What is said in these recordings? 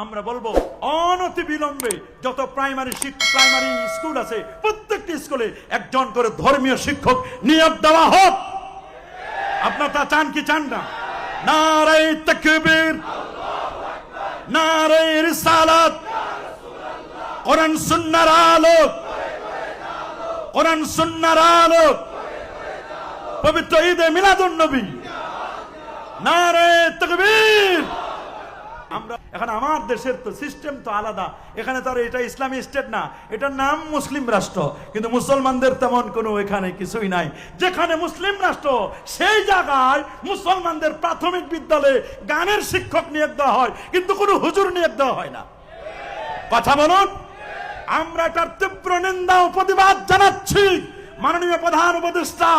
আমরা বলবো অনতি বিলম্বে যত প্রাইমারি স্কুল আছে প্রত্যেকটি স্কুলে একজন করে ধর্মীয় শিক্ষক নিয়োগ দেওয়া হোক। আপনারা তা চান কি চান না? নারে তাকবীর, নারে রিসালাত, কোরআন সুন্নাহর আলো, কোরআন সুন্নাহর আলো, পবিত্র ঈদে মিলাদুন নবী, নারে তাকবীর। আমরা এখন আমার দেশের তো সিস্টেম তো আলাদা, এখানে তো আর এটা ইসলামী স্টেট না, এটার নাম মুসলিম রাষ্ট্র, কিন্তু মুসলমানদের তেমন কোনো এখানে কিছুই নাই। যেখানে মুসলিম রাষ্ট্র সেই জায়গায় মুসলমানদের প্রাথমিক বিদ্যালয়ে গানের শিক্ষক নিয়োগ দেওয়া হয়, কিন্তু কোনো হুজুর নিয়োগ দেওয়া হয় না। কথা বলুন। আমরা এটার তীব্র নিন্দা ও প্রতিবাদ জানাচ্ছি। মাননীয় প্রধান উপদেষ্টা,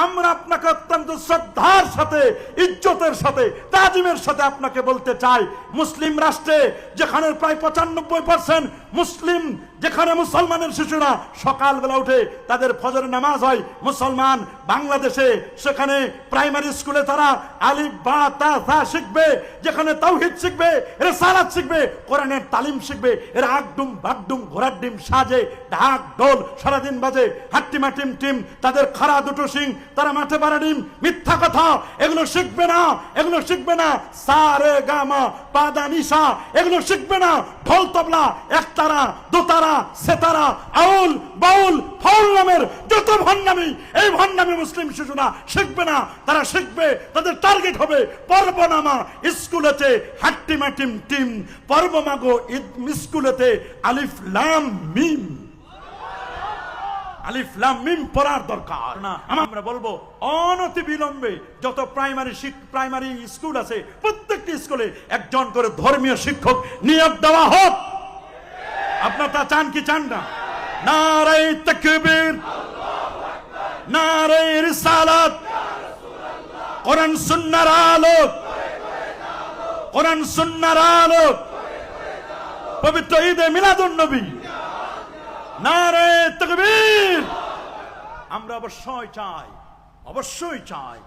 আমরা আপনাকে অত্যন্ত শ্রদ্ধার সাথে, ইজ্জতের সাথে, তাজিমের সাথে আপনাকে বলতে চাই, মুসলিম রাষ্ট্রে যেখানে প্রায় 95% মুসলিম, যেখানে মুসলমানের শিশুরা সকালবেলা উঠে তাদের ফজরের নামাজ হয় মুসলমান, বাংলাদেশে সেখানে প্রাইমারি স্কুলে তারা আলিফ বা তা সা শিখবে, যেখানে তাওহীদ শিখবে, রিসালাত শিখবে, কোরআনের তালিম শিখবে। এরা আগডুম বাগডুম ঘোড়ার ডিম সাজে, ঢাক ঢোল সারাদিন বাজে, হাট্টিমা টিম টিম, তাদের খাড়া দুটো সিং, তারা মাঠে পাড়া ডিম। মিথ্যা কথা, এগুলো শিখবে না, এগুলো শিখবে না। সা রে গা মা পা দা নি সা এগুলো শিখবে না। ঢোল তবলা, একতারা, দোতারা, সেতারা, আউল বাউল ফাউল নামের যত ভণ্ডামি, এই ভণ্ডামি মুসলিম শিশুরা শিখবে না। তারা শিখবে, তাদের টার্গেট হবে পর্বনামা স্কুলেতে হাট্টিমা টিম টিম, পর্বমাগো স্কুলেতে আলিফ লাম মিম, আলিফ লাম মিম পড়ার দরকার না। আমরা বলবো অনতি বিলম্বে যত প্রাইমারি স্কুল আছে প্রত্যেকটি স্কুলে একজন করে ধর্মীয় শিক্ষক নিয়োগ দেওয়া হোক। আপনারা তা চান কি চান না? নারে তাকবীর, নারে রিসালাত, কোরআন সুন্নাহর আলো, কোরআন সুন্নাহর আলো, পবিত্র ঈদে মিলাদুন নবী, নারে তাকবীর। আমরা অবশ্যই চাই